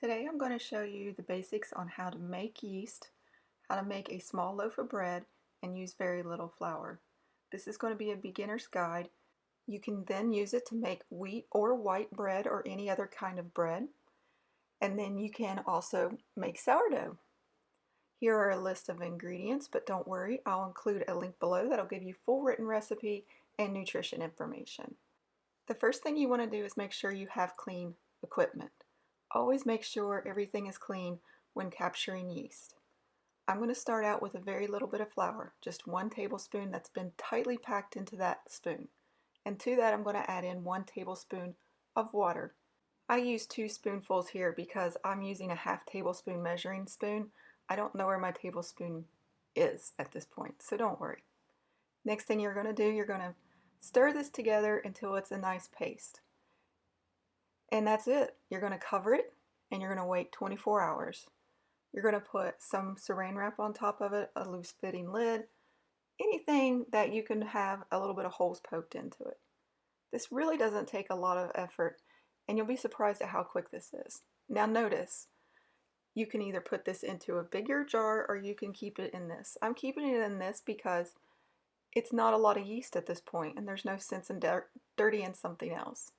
Today I'm going to show you the basics on how to make yeast, how to make a small loaf of bread, and use very little flour. This is going to be a beginner's guide. You can then use it to make wheat or white bread or any other kind of bread. And then you can also make sourdough. Here are a list of ingredients, but don't worry, I'll include a link below that'll give you full written recipe and nutrition information. The first thing you want to do is make sure you have clean equipment. Always make sure everything is clean when capturing yeast. I'm going to start out with a very little bit of flour, just 1 tablespoon that's been tightly packed into that spoon. And to that I'm going to add in 1 tablespoon of water. I use 2 spoonfuls here because I'm using a half tablespoon measuring spoon. I don't know where my tablespoon is at this point, so don't worry. Next thing you're going to do, you're going to stir this together until it's a nice paste. And that's it. You're going to cover it and you're going to wait 24 hours. You're going to put some saran wrap on top of it, a loose fitting lid, anything that you can have a little bit of holes poked into it. This really doesn't take a lot of effort and you'll be surprised at how quick this is. Now notice, you can either put this into a bigger jar or you can keep it in this. I'm keeping it in this because it's not a lot of yeast at this point and there's no sense in dirtying something else.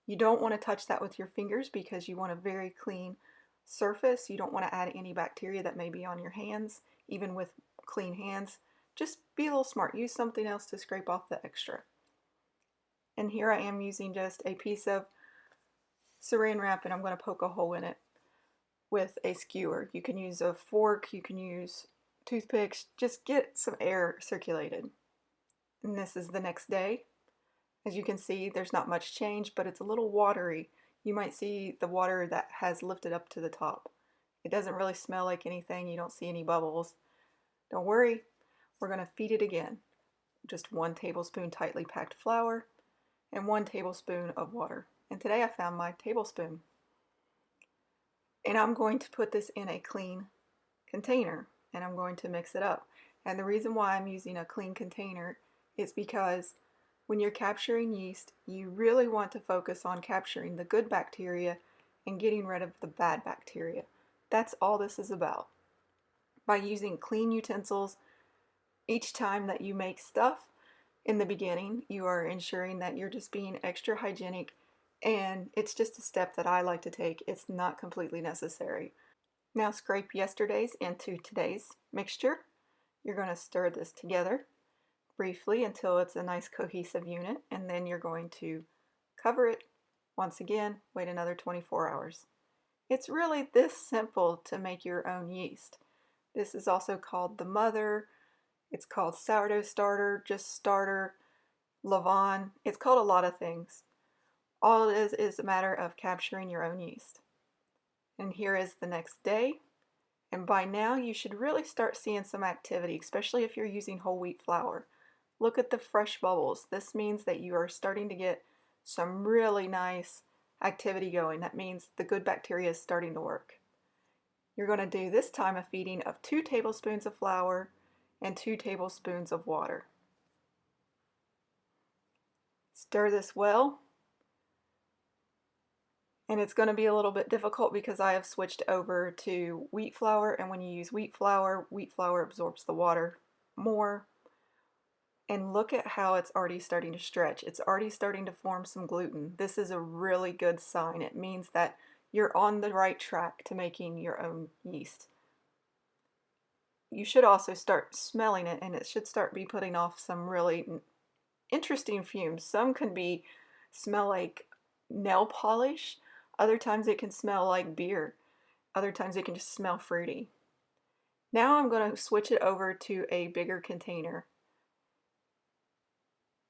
You don't want to touch that with your fingers because you want a very clean surface. You don't want to add any bacteria that may be on your hands, even with clean hands. Just be a little smart. Use something else to scrape off the extra. And here I am using just a piece of saran wrap and I'm going to poke a hole in it with a skewer. You can use a fork, you can use toothpicks, just get some air circulated. And this is the next day. As you can see, there's not much change, but it's a little watery. You might see the water that has lifted up to the top. It doesn't really smell like anything. You don't see any bubbles. Don't worry, we're going to feed it again. Just 1 tablespoon tightly packed flour and 1 tablespoon of water. And today I found my tablespoon. And I'm going to put this in a clean container and I'm going to mix it up. And the reason why I'm using a clean container is because when you're capturing yeast, you really want to focus on capturing the good bacteria and getting rid of the bad bacteria. That's all this is about. By using clean utensils each time that you make stuff in the beginning, you are ensuring that you're just being extra hygienic, and it's just a step that I like to take. It's not completely necessary. Now scrape yesterday's into today's mixture. You're going to stir this together briefly until it's a nice cohesive unit, and then you're going to cover it once again, wait another 24 hours. It's really this simple to make your own yeast. This is also called the mother, it's called sourdough starter, just starter, levain. It's called a lot of things. All it is a matter of capturing your own yeast. And here is the next day, and by now you should really start seeing some activity, especially if you're using whole wheat flour. Look at the fresh bubbles. This means that you are starting to get some really nice activity going. That means the good bacteria is starting to work. You're going to do this time a feeding of 2 tablespoons of flour and 2 tablespoons of water. Stir this well. And it's going to be a little bit difficult because I have switched over to wheat flour, and when you use wheat flour absorbs the water more. And look at how it's already starting to stretch. It's already starting to form some gluten. This is a really good sign. It means that you're on the right track to making your own yeast. You should also start smelling it, and it should start be putting off some really interesting fumes. Some can smell like nail polish. Other times it can smell like beer. Other times it can just smell fruity. Now I'm going to switch it over to a bigger container.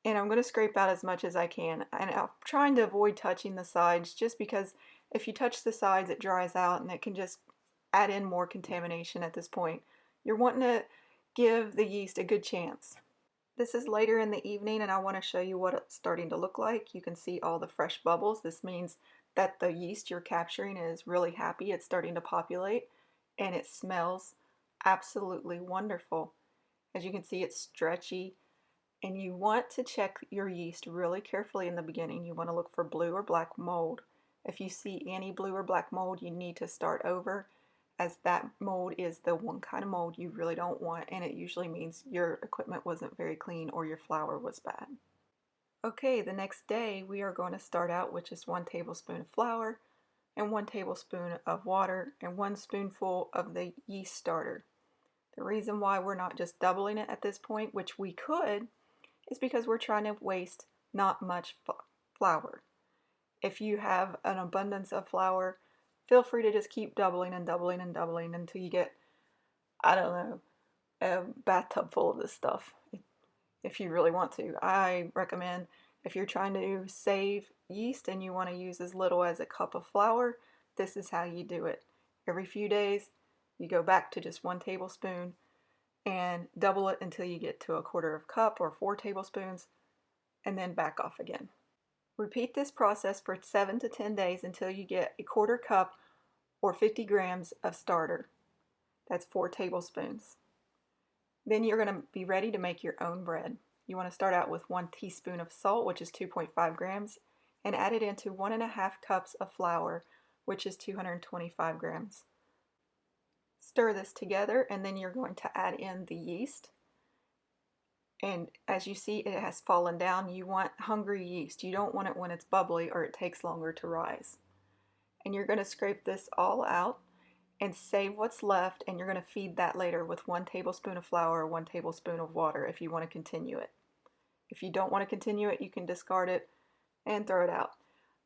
And I'm going to scrape out as much as I can. And I'm trying to avoid touching the sides just because if you touch the sides it dries out and it can just add in more contamination at this point. You're wanting to give the yeast a good chance. This is later in the evening and I want to show you what it's starting to look like. You can see all the fresh bubbles. This means that the yeast you're capturing is really happy. It's starting to populate and it smells absolutely wonderful. As you can see, it's stretchy. And you want to check your yeast really carefully in the beginning. You want to look for blue or black mold. If you see any blue or black mold, you need to start over, as that mold is the one kind of mold you really don't want, and it usually means your equipment wasn't very clean or your flour was bad. Okay, the next day we are going to start out with just 1 tablespoon of flour and 1 tablespoon of water and 1 spoonful of the yeast starter. The reason why we're not just doubling it at this point, which we could, is because we're trying to waste not much flour. If you have an abundance of flour, feel free to just keep doubling and doubling and doubling until you get, I don't know, a bathtub full of this stuff. If you really want to. I recommend, if you're trying to save yeast and you want to use as little as a cup of flour, this is how you do it. Every few days, you go back to just 1 tablespoon and double it until you get to a 1/4 cup or 4 tablespoons, and then back off again. Repeat this process for 7 to 10 days until you get a 1/4 cup or 50 grams of starter. That's 4 tablespoons. Then you're going to be ready to make your own bread. You want to start out with 1 teaspoon of salt, which is 2.5 grams, and add it into 1.5 cups of flour, which is 225 grams. Stir this together, and then you're going to add in the yeast. And as you see, it has fallen down. You want hungry yeast. You don't want it when it's bubbly or it takes longer to rise. And you're going to scrape this all out and save what's left, and you're going to feed that later with 1 tablespoon of flour or 1 tablespoon of water if you want to continue it. If you don't want to continue it, you can discard it and throw it out.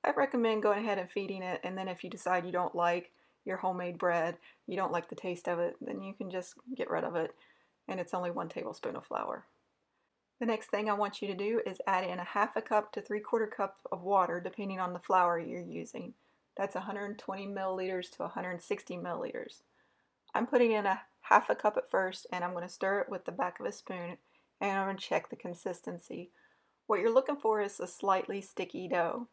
I recommend going ahead and feeding it, and then if you decide you don't like your homemade bread, you don't like the taste of it, then you can just get rid of it, and it's only 1 tablespoon of flour. The next thing I want you to do is add in a 1/2 cup to 3/4 cup of water, depending on the flour you're using. That's 120 milliliters to 160 milliliters. I'm putting in a 1/2 cup at first, and I'm going to stir it with the back of a spoon, and I'm going to check the consistency. What you're looking for is a slightly sticky dough.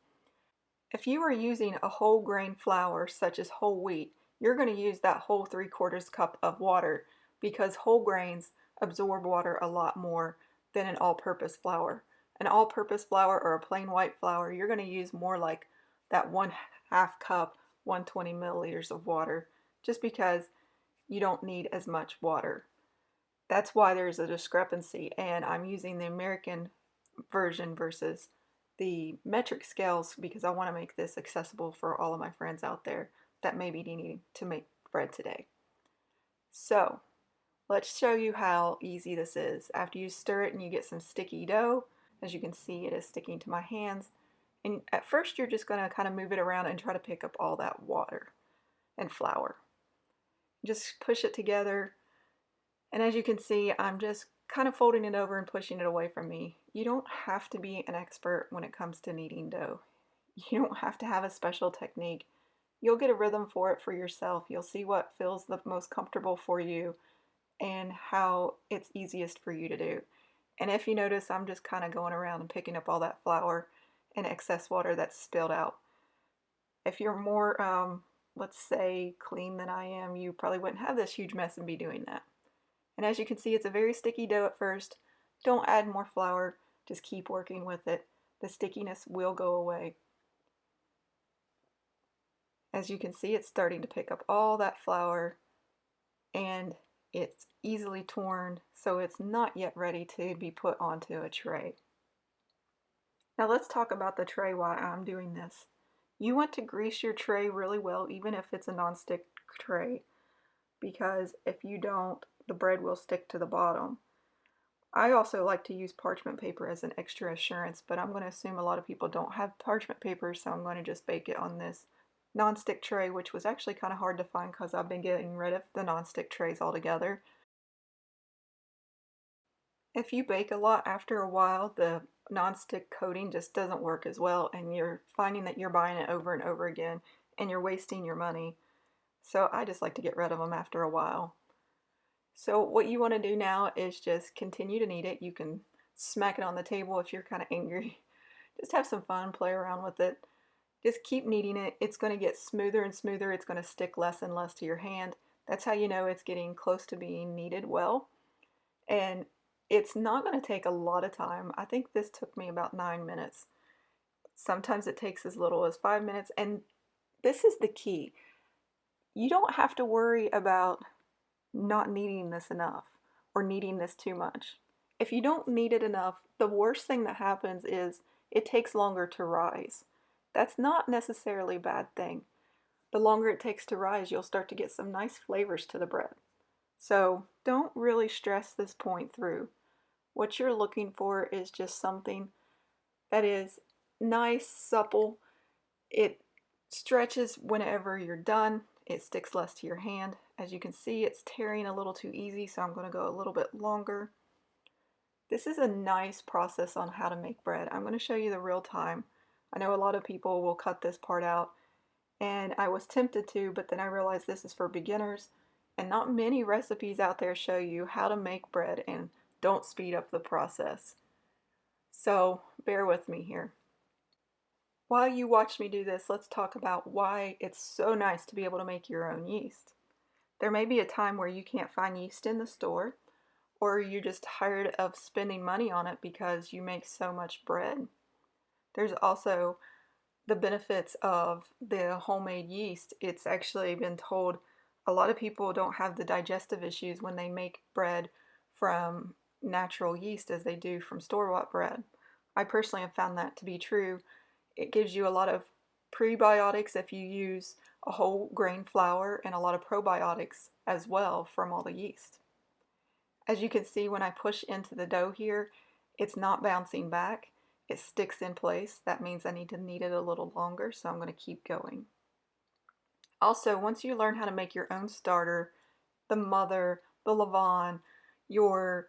If you are using a whole grain flour, such as whole wheat, you're going to use that whole 3/4 cup of water, because whole grains absorb water a lot more than an all-purpose flour. An all-purpose flour or a plain white flour, you're going to use more like that 1/2 cup, 120 milliliters of water, just because you don't need as much water. That's why there's a discrepancy, and I'm using the American version versus the metric scales because I want to make this accessible for all of my friends out there that may be needing to make bread today. So let's show you how easy this is. After you stir it and you get some sticky dough, as you can see, it is sticking to my hands. And at first you're just going to kind of move it around and try to pick up all that water and flour. Just push it together. And as you can see, I'm just kind of folding it over and pushing it away from me. You don't have to be an expert when it comes to kneading dough. You don't have to have a special technique. You'll get a rhythm for it for yourself. You'll see what feels the most comfortable for you and how it's easiest for you to do. And if you notice, I'm just kind of going around and picking up all that flour and excess water that's spilled out. If you're more, let's say, clean than I am, you probably wouldn't have this huge mess and be doing that. And as you can see, it's a very sticky dough at first. Don't add more flour, just keep working with it. The stickiness will go away. As you can see, it's starting to pick up all that flour, and it's easily torn, so it's not yet ready to be put onto a tray. Now let's talk about the tray while I'm doing this. You want to grease your tray really well, even if it's a non-stick tray, because if you don't, the bread will stick to the bottom. I also like to use parchment paper as an extra assurance, but I'm going to assume a lot of people don't have parchment paper, so I'm going to just bake it on this non-stick tray, which was actually kind of hard to find because I've been getting rid of the non-stick trays altogether. If you bake a lot, after a while the non-stick coating just doesn't work as well, and you're finding that you're buying it over and over again and you're wasting your money. So I just like to get rid of them after a while. So what you want to do now is just continue to knead it. You can smack it on the table if you're kind of angry. Just have some fun, play around with it. Just keep kneading it. It's going to get smoother and smoother. It's going to stick less and less to your hand. That's how you know it's getting close to being kneaded well. And it's not going to take a lot of time. I think this took me about 9 minutes. Sometimes it takes as little as 5 minutes. And this is the key. You don't have to worry about not needing this enough or needing this too much. If you don't need it enough, the worst thing that happens is it takes longer to rise. That's not necessarily a bad thing. The longer it takes to rise, you'll start to get some nice flavors to the bread. So don't really stress this point through. What you're looking for is just something that is nice, supple. It stretches whenever you're done. It sticks less to your hand. As you can see, it's tearing a little too easy, so I'm going to go a little bit longer. This is a nice process on how to make bread. I'm going to show you the real time. I know a lot of people will cut this part out, and I was tempted to, but then I realized this is for beginners, and not many recipes out there show you how to make bread and don't speed up the process. So bear with me here. While you watch me do this, let's talk about why it's so nice to be able to make your own yeast. There may be a time where you can't find yeast in the store, or you're just tired of spending money on it because you make so much bread. There's also the benefits of the homemade yeast. It's actually been told a lot of people don't have the digestive issues when they make bread from natural yeast as they do from store-bought bread. I personally have found that to be true. It gives you a lot of prebiotics if you use a whole grain flour, and a lot of probiotics as well from all the yeast. As you can see, when I push into the dough here, it's not bouncing back. It sticks in place. That means I need to knead it a little longer, so I'm going to keep going. Also, once you learn how to make your own starter, the mother, the levain, your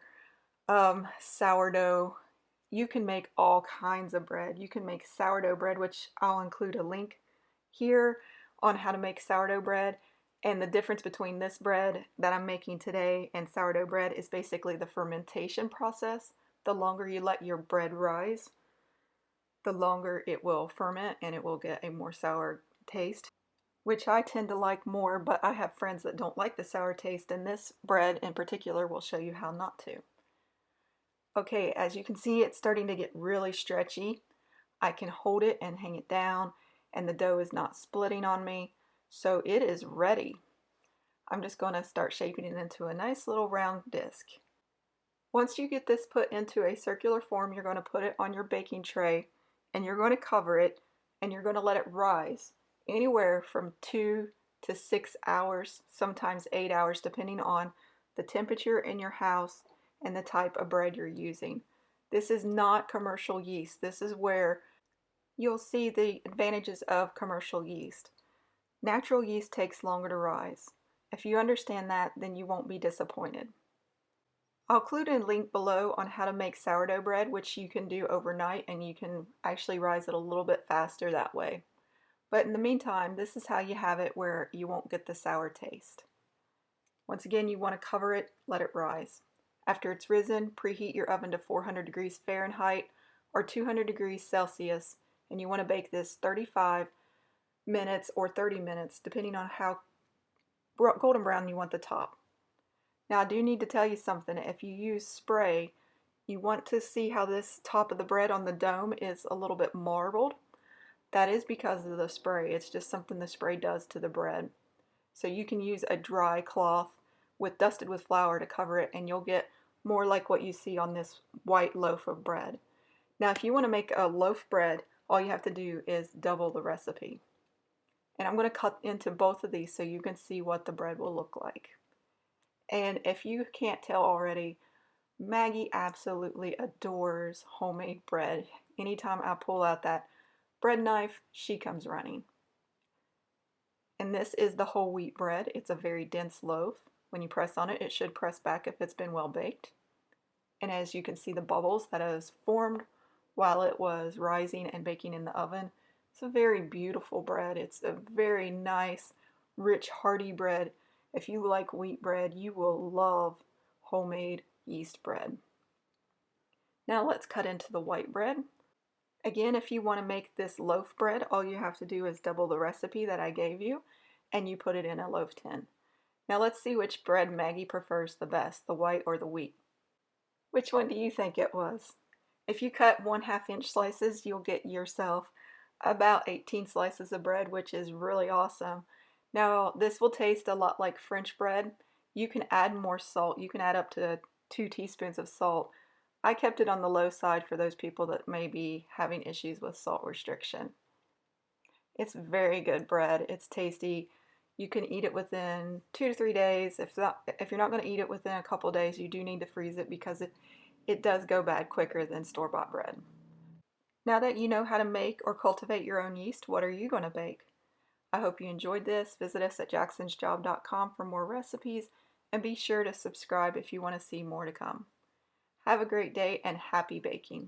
sourdough, you can make all kinds of bread. You can make sourdough bread, which I'll include a link here on how to make sourdough bread. And the difference between this bread that I'm making today and sourdough bread is basically the fermentation process. The longer you let your bread rise, the longer it will ferment and it will get a more sour taste, which I tend to like more, but I have friends that don't like the sour taste, and this bread in particular will show you how not to. Okay, as you can see, it's starting to get really stretchy. I can hold it and hang it down, and the dough is not splitting on me, so it is ready. I'm just going to start shaping it into a nice little round disc. Once you get this put into a circular form, you're going to put it on your baking tray, and you're going to cover it, and you're going to let it rise anywhere from 2 to 6 hours, sometimes 8 hours, depending on the temperature in your house and the type of bread you're using. This is not commercial yeast. This is where you'll see the advantages of commercial yeast. Natural yeast takes longer to rise. If you understand that, then you won't be disappointed. I'll include a link below on how to make sourdough bread, which you can do overnight, and you can actually rise it a little bit faster that way. But in the meantime, this is how you have it where you won't get the sour taste. Once again, you want to cover it, let it rise. After it's risen, preheat your oven to 400 degrees Fahrenheit or 200 degrees Celsius, and you want to bake this 35 minutes or 30 minutes, depending on how golden brown you want the top. Now, I do need to tell you something. If you use spray, you want to see how this top of the bread on the dome is a little bit marbled. That is because of the spray. It's just something the spray does to the bread. So you can use a dry cloth dusted with flour to cover it, and you'll get more like what you see on this white loaf of bread. Now, if you want to make a loaf bread, all you have to do is double the recipe. And I'm going to cut into both of these so you can see what the bread will look like. And if you can't tell already, Maggie absolutely adores homemade bread. Anytime I pull out that bread knife, she comes running. And this is the whole wheat bread. It's a very dense loaf. When you press on it, it should press back if it's been well baked. And as you can see, the bubbles that has formed while it was rising and baking in the oven. It's a very beautiful bread. It's a very nice, rich, hearty bread. If you like wheat bread, you will love homemade yeast bread. Now let's cut into the white bread. Again, if you want to make this loaf bread, all you have to do is double the recipe that I gave you, and you put it in a loaf tin. Now let's see which bread Maggie prefers the best, the white or the wheat. Which one do you think it was? If you cut 1/2 inch slices, you'll get yourself About 18 slices of bread, which is really awesome. Now, this will taste a lot like French bread. You can add more salt. You can add up to 2 teaspoons of salt. I kept it on the low side for those people that may be having issues with salt restriction. It's very good bread. It's tasty. You can eat it within 2 to 3 days. If you're not going to eat it within a couple days, you do need to freeze it because it does go bad quicker than store-bought bread. Now that you know how to make or cultivate your own yeast, what are you going to bake? I hope you enjoyed this. Visit us at jacksonsjob.com for more recipes and be sure to subscribe if you want to see more to come. Have a great day and happy baking.